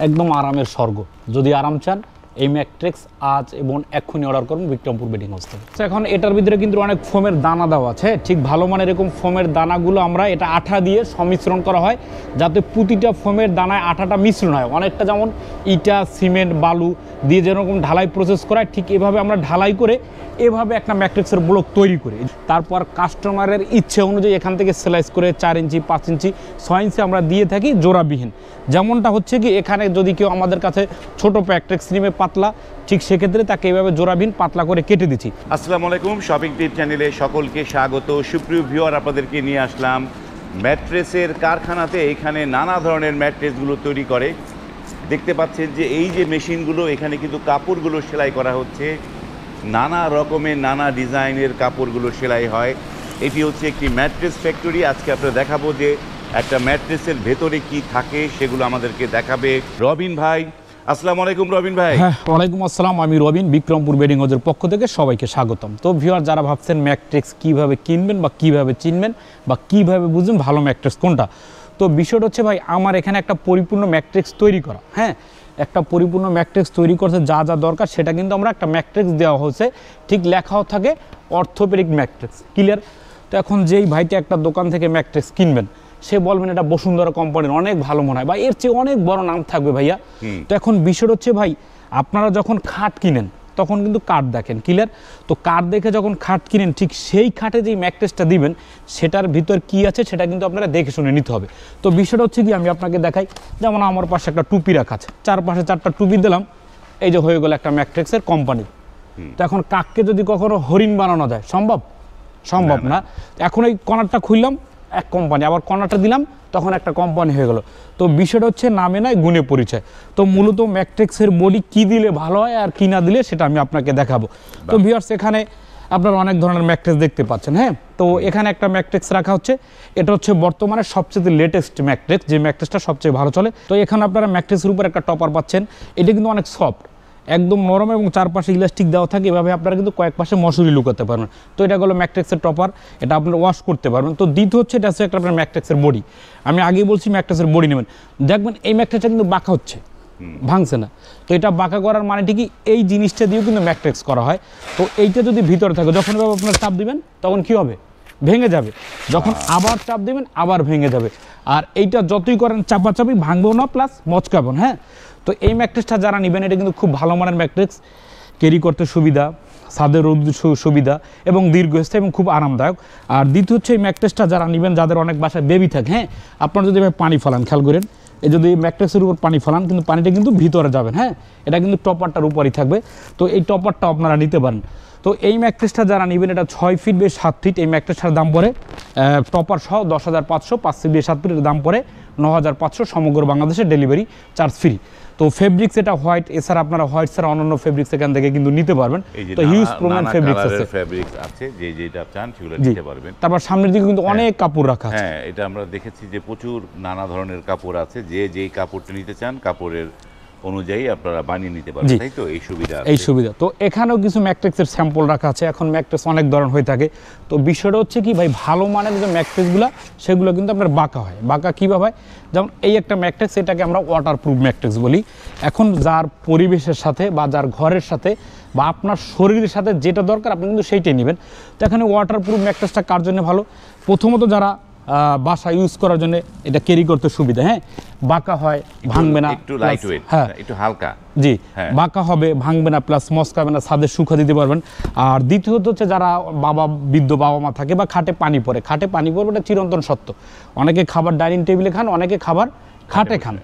একদম আরামের স্বর্গ। যদি আরাম চান এই ম্যাট্রিক্স আজ এবং এক্ষুনি অর্ডার করুন বিক্রমপুর বেডিং হাউস থেকে। এখন এটার ভিতরে কিন্তু অনেক ফোমের দানা দেওয়া আছে, ঠিক ভালো মানের এরকম ফোমের দানাগুলো আমরা এটা আঠা দিয়ে সংমিশ্রণ করা হয় যাতে প্রতিটা ফোমের দানায় আঠাটা মিশ্রণ হয়। অনেকটা যেমন ইটা সিমেন্ট বালু দিয়ে যেরকম ঢালাই প্রসেস করা হয় ঠিক এভাবে আমরা ঢালাই করে এভাবে একটা ম্যাট্রিক্সের ব্লক তৈরি করি। তারপর কাস্টমারের ইচ্ছে অনুযায়ী এখান থেকে স্লাইস করে 4 ইঞ্চি 5 ইঞ্চি 6 ইঞ্চি আমরা দিয়ে থাকি জোড়াবিহীন। যেমনটা হচ্ছে কি এখানে যদি কেউ আমাদের কাছে ছোট ম্যাট্রিক্স নিবে পাতলা, ঠিক সেক্ষেত্রে তাকে এইভাবে জোড়াবিহীন পাতলা করে কেটে দিচ্ছি। আসসালামু আলাইকুম, শপিং টিপ চ্যানেলে সকলকে স্বাগত। সুপ্রিয় ভিউয়ার, আপনাদেরকে নিয়ে আসলাম ম্যাট্রেসের কারখানাতে। এখানে নানা ধরনের ম্যাট্রেসগুলো তৈরি করে। দেখতে পাচ্ছেন যে এই যে মেশিনগুলো, এখানে কিন্তু কাপড়গুলো সেলাই করা হচ্ছে। নানা রকমের নানা ডিজাইনের কাপড়গুলো সেলাই হয়। এটি হচ্ছে একটি ম্যাট্রেস ফ্যাক্টরি। আজকে আপনারা দেখাবো যে একটা ম্যাট্রেসের ভেতরে কি থাকে, সেগুলো আমাদেরকে দেখাবে রবিন ভাই। আসসালামু আলাইকুম রবিন ভাই। হ্যাঁ, ওয়ালাইকুম আসসালাম। আমি রবিন, বিক্রমপুর বেডিং হাউসের পক্ষ থেকে সবাইকে স্বাগতম। তো ভিউয়ার, যারা ভাবছেন ম্যাট্রিক্স কীভাবে কিনবেন বা কীভাবে চিনবেন বা কীভাবে বুঝবেন ভালো ম্যাট্রিক্স কোনটা, তো বিষয়টা হচ্ছে ভাই আমার এখানে একটা পরিপূর্ণ ম্যাট্রিক্স তৈরি করা। হ্যাঁ, একটা পরিপূর্ণ ম্যাট্রিক্স তৈরি করতে যা যা দরকার সেটা কিন্তু আমরা একটা ম্যাট্রিক্স দেওয়া হয়েছে, ঠিক লেখাও থাকে অর্থোপেডিক ম্যাট্রিক্স। ক্লিয়ার? তো এখন যেই ভাইটা একটা দোকান থেকে ম্যাট্রিক্স কিনবেন সে বলবেন এটা বসুন্ধরা কোম্পানির, অনেক ভালো মনে হয় বা এর চেয়ে অনেক বড় নাম থাকবে ভাইয়া। তো এখন বিষয়টা হচ্ছে ভাই, আপনারা যখন খাট কিনেন তখন কিন্তু কাঠ দেখেন। ক্লিয়ার? তো কাঠ দেখে যখন খাট কিনেন ঠিক সেই খাটে যেই ম্যাট্রেসটা দিবেন সেটার ভিতর কি আছে সেটা কিন্তু আপনারা দেখে শুনে নিতে হবে। তো বিষয়টা হচ্ছে কি, আমি আপনাকে দেখাই। যেমন আমার পাশে একটা টুপি রাখা আছে, চারপাশে 4টা টুপি দিলাম, এই যে হয়ে গেল একটা ম্যাট্রিক্সের কোম্পানি। তো এখন কাককে যদি কখনো হরিণ বানানো যায়, সম্ভব? সম্ভব না। এখন এই কর্নারটা খুললাম এক কোম্পানি, আবার কর্নারটা দিলাম তখন একটা কোম্পানি হয়ে গেল। তো বিষয়টা হচ্ছে নামে নয় গুণে পরিচয়। তো মূলত ম্যাট্রিক্সের বডি কি দিলে ভালো হয় আর কি না দিলে সেটা আমি আপনাকে দেখাবো। তো ভিউয়ার্স, এখানে আপনারা অনেক ধরনের ম্যাট্রিক্স দেখতে পাচ্ছেন। হ্যাঁ, তো এখানে একটা ম্যাট্রিক্স রাখা হচ্ছে, এটা হচ্ছে বর্তমানে সবচেয়ে লেটেস্ট ম্যাট্রিক্স, যে ম্যাট্রিক্সটা সবচেয়ে ভালো চলে। তো এখানে আপনারা ম্যাট্রিক্সের উপর একটা টপার পাচ্ছেন, এটা কিন্তু অনেক সফট, একদম নরম এবং চারপাশে ইলাস্টিক দেওয়া থাকে। এভাবে আপনারা কিন্তু কয়েক পাশে মশুরি লুকাতে পারবেন। তো এটা হলো ম্যাট্রিক্সের টপার, এটা আপনারা ওয়াশ করতে পারবেন। তো দ্বিতীয় হচ্ছে এটা হচ্ছে একটা আপনার ম্যাট্রিক্সের বডি। আমি আগেই বলছি ম্যাট্রিক্সের বডি নেবেন, দেখবেন এই ম্যাট্রিক্সটা কিন্তু বাঁকা হচ্ছে, ভাঙছে না। তো এটা বাঁকা করার মানে ঠিকই এই জিনিসটা দিয়েও কিন্তু ম্যাট্রিক্স করা হয়। তো এইটা যদি ভিতরে থাকে, যখন আপনার চাপ দিবেন তখন কি হবে? ভেঙে যাবে। যখন আবার চাপ দেবেন আবার ভেঙে যাবে। আর এইটা যতই করেন চাপাচাপি ভাঙবেও না, প্লাস মচকাবেন। হ্যাঁ, তো এই ম্যাট্রিক্সটা যারা নেবেন এটা কিন্তু খুব ভালো মানের ম্যাট্রিক্স, ক্যারি করতে সুবিধা, ছাদের রোদ সুবিধা এবং দীর্ঘস্থায়ী এবং খুব আরামদায়ক। আর দ্বিতীয় হচ্ছে এই ম্যাট্রিক্সটা যারা নেবেন যাদের অনেক বাসায় বেবি থাকে, হ্যাঁ, আপনারা যদি পানি ফেলান, খেয়াল করেন এই যদি ম্যাট্রিক্সের উপর পানি ফেলান কিন্তু পানিটা কিন্তু ভিতরে যাবেন। হ্যাঁ, এটা কিন্তু টপারটার উপরই থাকবে। তো এই টপারটা আপনারা নিতে পারেন। তো এই ম্যাট্রিক্সটা যারা নেবেন এটা 6 ফিট বেশ 7 ফিট, এই ম্যাট্রিক্সটার দাম পড়ে টপার সহ 10,500, 5 ফিট বেশ 7 ফিটের দাম পড়ে 9,500, সমগ্র বাংলাদেশে ডেলিভারি চার্জ ফ্রি। তো ফেব্রিক্স এটা হোয়াইট, এছাড়া আপনারা হোয়াইট ছাড়া অন্যান্য ফেব্রিক্স এখান থেকে কিন্তু নিতে পারবেন। তো হিউজ প্রমাণ ফেব্রিক্স আছে, যে যেটা চান সেগুলো নিতে পারবেন। তারপর সামনের দিকে কিন্তু অনেক কাপড় রাখা আছে। হ্যাঁ, এটা আমরা দেখেছি যে প্রচুর নানা ধরনের কাপড় আছে, যে যেই কাপড়টা নিতে চান কাপড়ের অনুযায়ী আপনারা বানিয়ে নিতে পারবেন, তাই তো? এই সুবিধা। তো এখানেও কিছু ম্যাট্রিক্সের স্যাম্পল রাখা আছে। এখন ম্যাট্রিক্স অনেক ধরনের হয়ে থাকে। তো বিষয়টা হচ্ছে কি ভাই, ভালো মানের যে ম্যাট্রিক্সগুলো সেগুলো কিন্তু আপনার বাঁকা হয়। বাঁকা কীভাবে হয়? যেমন এই একটা ম্যাট্রিক্স, এটাকে আমরা ওয়াটারপ্রুফ ম্যাট্রিক্স বলি। এখন যার পরিবেশের সাথে বা যার ঘরের সাথে বা আপনার শরীরের সাথে যেটা দরকার আপনি কিন্তু সেইটাই নেবেন। তো এখানে ওয়াটারপ্রুফ ম্যাট্রিক্সটা কার জন্য ভালো? প্রথমত যারা বাসা ইউজ করার জন্য এটা ক্যারি করতে সুবিধা। হ্যাঁ, বাঁকা হয়, ভাঙবে না, একটু লাইটওয়েট, হ্যাঁ একটু হালকা, জি, বাঁকা হবে, ভাঙবে না, প্লাস মস্কাবে না, ছাদে শুকা দিতে পারবেন। আর দ্বিতীয়ত হচ্ছে যারা বৃদ্ধ বাবা মা থাকে বা খাটে পানি পড়ে, এটা চিরন্তন সত্য। অনেকে খাবার ডাইনিং টেবিলে খান, অনেকে খাবার খাটে খান,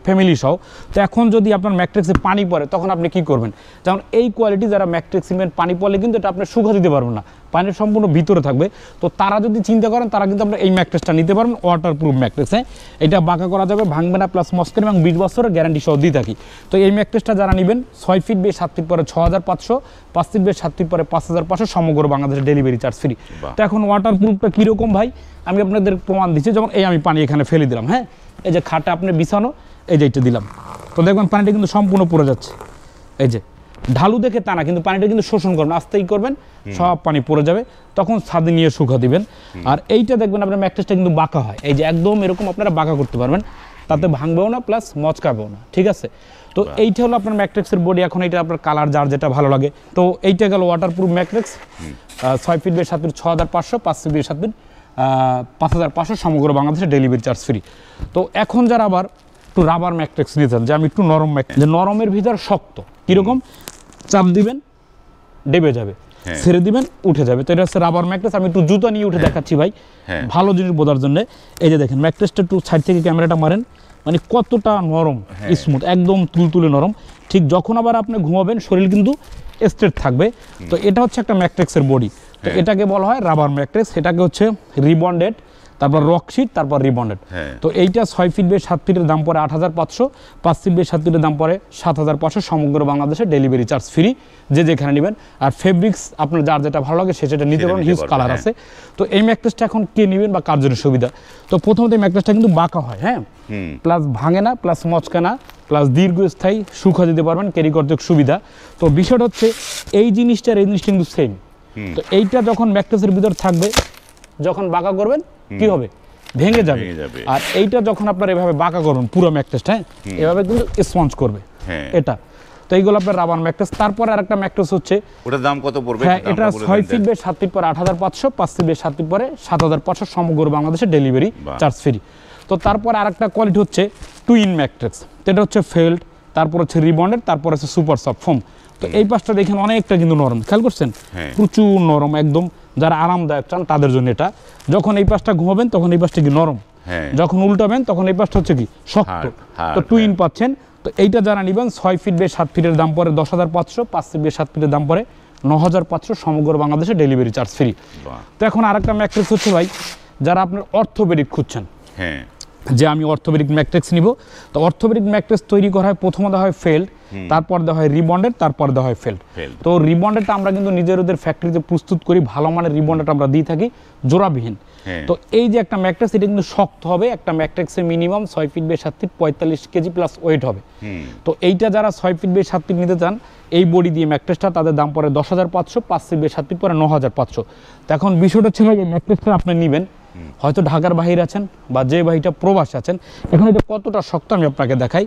ফ্যামিলি সহ। তো এখন যদি আপনার ম্যাট্রিক্সে পানি পড়ে তখন আপনি কি করবেন? যেমন এই কোয়ালিটি যারা ম্যাট্রিক্স সিমেন্ট পানি পড়লে কিন্তু এটা আপনি শুকা দিতে পারবেন না, পানির সম্পূর্ণ ভিতরে থাকবে। তো তারা যদি চিন্তা করেন তারা কিন্তু আপনার এই ম্যাট্রিক্সটা নিতে পারবেন, ওয়াটারপ্রুফ ম্যাট্রিক্স। হ্যাঁ, এটা বাঁকা করা যাবে, ভাঙবে না, প্লাস মস্কের এবং 20 বছরের গ্যারান্টি সহ দিয়ে থাকি। তো এই ম্যাট্রিক্সটা যারা নেবেন 6 ফিট বেশ 7 ফিট পরে 6,500, 5 ফিট বেশ 7 ফিট পরে 5,500, সমগ্র বাংলাদেশের ডেলিভারি চার্জ ফ্রি। তো এখন ওয়াটারপ্রুফটা কীরকম ভাই আমি আপনাদের প্রমাণ দিচ্ছি। যেমন এই আমি পানি এখানে ফেলে দিলাম, হ্যাঁ, এই যে খাটে আপনি বিছানো, এই যে এটা দিলাম, তো দেখবেন পানিটা কিন্তু সম্পূর্ণ পড়ে যাচ্ছে। এই যে ঢালু দেখে তা না, কিন্তু পানিটা কিন্তু শোষণ করবেন, আস্তেই করবেন, সব পানি পড়ে যাবে, তখন ছাদে নিয়ে শুকা দিবেন। আর এইটা দেখবেন আপনার ম্যাট্রিক্সটা কিন্তু বাঁকা হয়, এই যে একদম এরকম আপনারা বাঁকা করতে পারবেন। তাতে ভাঙবেও না প্লাস মচকাবেও না, ঠিক আছে। তো এইটা হলো আপনার ম্যাট্রিক্সের বডি। এখন এটা আপনার কালার যার যেটা ভালো লাগে। তো এইটা গেল waterproof matrix, 6 feet by 7 feet 6500, 5 feet by 7 feet 5500, সমগ্র বাংলাদেশে ডেলিভারি চার্জ ফ্রি। তো এখন যারা আবার একটু রাবার ম্যাট্রিক্স নিয়ে যান, যে আমি একটু নরম যে নরমের ভিতর শক্ত, কীরকম চাপ দিবেন ডেবে যাবে, ছেড়ে দিবেন উঠে যাবে। তো এটা হচ্ছে রাবার ম্যাট্রেস। আমি একটু জুতা নিয়ে উঠে দেখাচ্ছি ভাই, ভালো জিনিস বোঝার জন্য। এই যে দেখেন ম্যাট্রেসটা একটু সাইড থেকে ক্যামেরাটা মারেন, মানে কতটা নরম, স্মুথ, একদম তুলতুলে নরম। ঠিক যখন আবার আপনি ঘুমাবেন শরীর কিন্তু স্ট্রেট থাকবে। তো এটা হচ্ছে একটা ম্যাট্রিক্সের বডি। তো এটাকে বলা হয় রাবার ম্যাট্রিক্স। এটাকে হচ্ছে রিবন্ডেড, তারপর রকশিট, তারপর রিবন্ডেড। তো এইটা 6 ফিট বাই 7 ফিটের দাম পড়ে 8500, 5 ফিট বাই 7 ফিটের দাম পড়ে 7500, সমগ্র বাংলাদেশে ডেলিভারি চার্জ ফ্রি, যে যেখানে নেবেন। আর ফেব্রিক্স আপনার যার যেটা ভালো লাগে সে সেটা নিতে পারেন, হিউজ কালার আছে। তো এই ম্যাট্রেসটা এখন কে নেবেন বা কার জন্য সুবিধা? তো প্রথমত এই ম্যাট্রেসটা কিন্তু বাঁকা হয়, হ্যাঁ, প্লাস ভাঙে না, প্লাস মচকে না, প্লাস দীর্ঘস্থায়ী সুখা দিতে পারবেন, ক্যারি করতে সুবিধা। তো বিষয়টা হচ্ছে এই জিনিসটা কিন্তু সেম। তো এইটা যখন ম্যাট্রেসের ভিতর থাকবে, যখন বাঁকা করবেন কি হবে? ভেঙে যাবে। আর এইটা যখন আপনার এভাবে বাঁকা করুন পুরো ম্যাট্রেসটা, এভাবে কিন্তু স্পঞ্জ করবে এটা। তো এইগুলো আপনার রাবার ম্যাট্রেস। তারপরে আরেকটা ম্যাট্রেস হচ্ছে, ওটার দাম কত পড়বে? হ্যাঁ, এটা 6 ফিট বাই 7 ফিট পরে 8500, 5 ফিট বাই 7 ফিট পরে 7500, সমগ্র বাংলাদেশে ডেলিভারি চার্জ ফ্রি। তো তারপরে আরেকটা কোয়ালিটি হচ্ছে টুইন ম্যাট্রেস। এটা হচ্ছে ফেল্ড, তারপর হচ্ছে রিবন্ডেড, তারপর হচ্ছে সুপার সফট ফোম। তো এই পাশটা দেখেন অনেকটা কিন্তু নরম, খেয়াল করছেন? প্রচুর নরম, একদম যারা আরামদায়ক চান তাদের জন্য এটা। যখন এই পাশটা ঘুমাবেন তখন এই পাশটা কি নরম, যখন উল্টাবেন তখন এই পাশটা হচ্ছে কি শক্ত। তো টুইন পাচ্ছেন। তো এইটা যারা নেবেন 6 ফিট বাই 7 ফিটের দাম পড়ে 10500, 5 ফিট বাই 7 ফিটের দাম পড়ে 9500, সমগ্র বাংলাদেশে ডেলিভারি চার্জ ফ্রি। তো এখন আরেকটা ম্যাট্রিক্স হচ্ছে ভাই, যারা আপনার অর্থোপেডিক খুঁজছেন, যে আমি অর্থোপেডিক ম্যাট্রিক্স নিব। তো অর্থোপেডিক ম্যাট্রিক্স তৈরি করা হয়, প্রথমে দেওয়া হয় ফেল্ড, তারপর দেওয়া হয় রিবন্ডেড, তারপর দেওয়া হয় ফেল্ড। তো রিবন্ডেডটা আমরা কিন্তু নিজেদের ফ্যাক্টরিতে প্রস্তুত করি, ভালো মানের রিবন্ডেড আমরা দিয়ে থাকি, জোড়াবিহীন। তো এই যে একটা ম্যাট্রিক্স, এটা কিন্তু শক্ত হবে। একটা ম্যাট্রিক্সে minimum 6 feet by 7 feet 45 KG plus weight হবে। তো এইটা যারা 6 ফিট বাই 7 ফিট নিতে চান এই বডি দিয়ে ম্যাট্রিক্সটা, তাদের দাম পড়ে 10500, 5 ফিট বাই 7 ফিট পরে 9500। তো এখন বিষয়টা হচ্ছে ভাই, এই ম্যাট্রিক্সটা আপনি নেবেন, হয়তো ঢাকার বাহিরে আছেন বা যে ভাইটা প্রবাসে আছেন, এখন এটা কতটা শক্ত আমি আপনাকে দেখাই।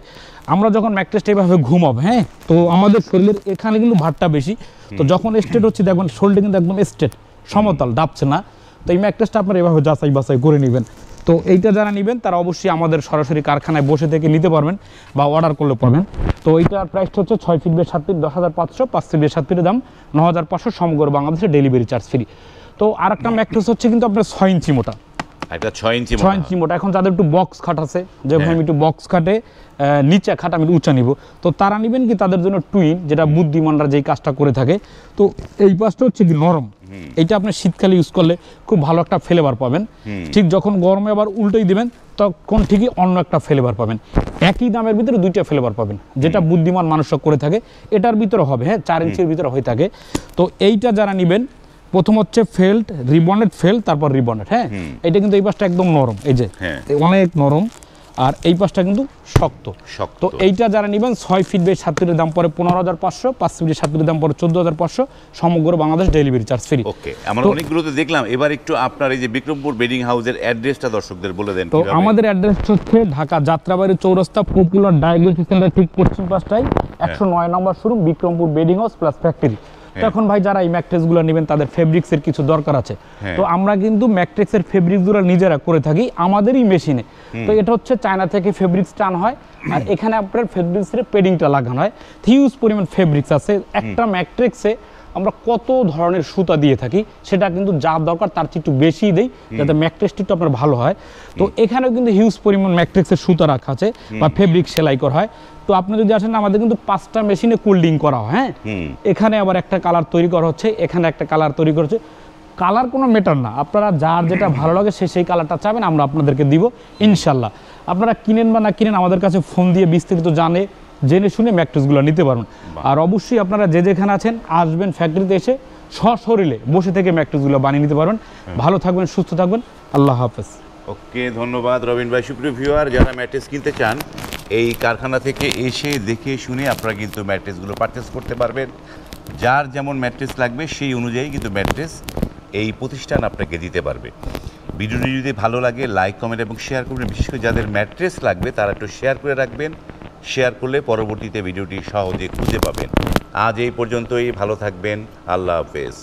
আমরা যখন ম্যাট্রেসটা এইভাবে ঘুমাবো, হ্যাঁ, তো আমাদের শরীরের এখানে কিন্তু ভারটা বেশি। তো যখন স্ট্রেট হচ্ছে দেখবেন শরীরটা কিন্তু একদম স্ট্রেট, সমতল, ডাবছে না। তো এই ম্যাট্রেসটা আপনার এভাবে যাচাই বাছাই করে নেবেন। তো এইটা যারা নেবেন তারা অবশ্যই আমাদের সরাসরি কারখানায় বসে থেকে নিতে পারবেন বা অর্ডার করলে পারবেন। তো এইটার প্রাইসটা হচ্ছে 6 feet by 7 feet 10500, 5 feet by 7 ফিটের দাম 9500, সমগ্র বাংলাদেশে ডেলিভারি চার্জ ফ্রি। তো আরেকটা ম্যাট্রেস হচ্ছে কিন্তু আপনার 6 ইঞ্চি মোটা, এটা 6 ইঞ্চি মোটা। এখন যাদের একটু বক্স খাট আছে, যে আমি একটু বক্স খাটে নিচে খাট আমি উঁচা নিব, তো তারা নেবেন কি তাদের জন্য টুইন, যেটা বুদ্ধিমানরা যেই কাজটা করে থাকে। তো এই পাশটা হচ্ছে কি নরম, এইটা আপনি শীতকালে ইউজ করলে খুব ভালো একটা ফ্লেভার পাবেন। ঠিক যখন গরমে আবার উল্টেই দিবেন তখন ঠিকই অন্য একটা ফ্লেভার পাবেন। একই দামের ভিতরে দুইটা ফ্লেভার পাবেন, যেটা বুদ্ধিমান মানুষরা করে থাকে। এটার ভিতরে হবে, হ্যাঁ, 4 ইঞ্চির ভিতরে হয়ে থাকে। তো এইটা যারা নেবেন, প্রথম হচ্ছে ফেল্ড, রিবন্ডেড, ফেল্ড, তারপর রিবন্ডেড। হ্যাঁ, এটা কিন্তু এই পাশটা একদম নরম, এই যে অনেক নরম, আর এই পাশটা কিন্তু শক্ত। তো এইটা যারা নেবেন 6 ফিট বাই 7 ফিটের দাম পড়ে 15500, 5 ফিট বাই 7 ফিটের দাম পড়ে 14500, সমগ্র বাংলাদেশ ডেলিভারি চার্জ ফ্রি। ওকে, আমরা অনেকগুলোতে দেখলাম। এবার একটু আপনার এই যে বিক্রমপুর বেডিং হাউসের অ্যাড্রেসটা দর্শকদের বলে দেন। তো আমাদের অ্যাড্রেস হচ্ছে ঢাকা যাত্রাবাড়ি চৌরাস্তা, পপুলার ডায়াগনস্টিক সেন্টার ঠিক পশ্চিম পাশটায় 109 number showroom, Bikrampur bedding house plus factory. তখন ভাই যারা এই ম্যাট্রেসগুলো নেবেন তাদের ফেব্রিক্সের কিছু দরকার আছে। তো আমরা কিন্তু ম্যাট্রিক্সের ফেব্রিক্সগুলো নিজেরা করে থাকি আমাদেরই মেশিনে। তো এটা হচ্ছে চায়না থেকে ফেব্রিক্স টান হয়, আর এখানে আপনার ফেব্রিক্সের পেডিংটা লাগানো হয়। হিউজ পরিমাণ ফেব্রিক্স আছে একটা ম্যাট্রিক্সে। আমরা কত ধরনের সুতা দিয়ে থাকি, সেটা কিন্তু যা দরকার তার চেয়ে একটু বেশি দেই, যাতে ম্যাট্রিক্সটা একটু আপনার ভালো হয়। তো এখানেও কিন্তু হিউজ পরিমাণ ম্যাট্রিক্সের সুতা রাখা আছে বা ফেব্রিক সেলাই করা হয়। তো আপনি যদি আসেন, আমাদের কিন্তু 5টা মেশিনে কুলিং করা হয়। হ্যাঁ, এখানে আবার একটা কালার তৈরি করা হচ্ছে, এখানে একটা কালার তৈরি করা হচ্ছে। কালার কোনো ম্যাটার না, আপনারা যার যেটা ভালো লাগে সেই কালারটা চাবেন, আমরা আপনাদেরকে দিব ইনশাল্লাহ। আপনারা কিনেন বা না কিনেন, আমাদের কাছে ফোন দিয়ে বিস্তারিত জেনে শুনে ম্যাট্রেসগুলো নিতে পারবেন। আর অবশ্যই আপনারা যে যেখানে আছেন আসবেন, ফ্যাক্টরিতে এসে সশরীরে বসে থেকে ম্যাট্রেসগুলো বানিয়ে নিতে পারবেন। ভালো থাকবেন, সুস্থ থাকবেন, আল্লাহ হাফেজ। ওকে, ধন্যবাদ রবিন ভাই। সুপ্রিয় ভিউয়ার, যারা ম্যাট্রেস কিনতে চান এই কারখানা থেকে এসে দেখে শুনে আপনারা কিন্তু ম্যাট্রেসগুলো পারচেস করতে পারবেন। যার যেমন ম্যাট্রেস লাগবে সেই অনুযায়ী কিন্তু ম্যাট্রেস এই প্রতিষ্ঠান আপনাকে দিতে পারবে। ভিডিওটি যদি ভালো লাগে লাইক কমেন্ট এবং শেয়ার করবেন। বিশেষ করে যাদের ম্যাট্রেস লাগবে তারা একটু শেয়ার করে রাখবেন। শেয়ার করলে পরবর্তীতে ভিডিওটি সহজে খুঁজে পাবেন। আজ এই পর্যন্তই, ভালো থাকবেন, আল্লাহ হাফেজ।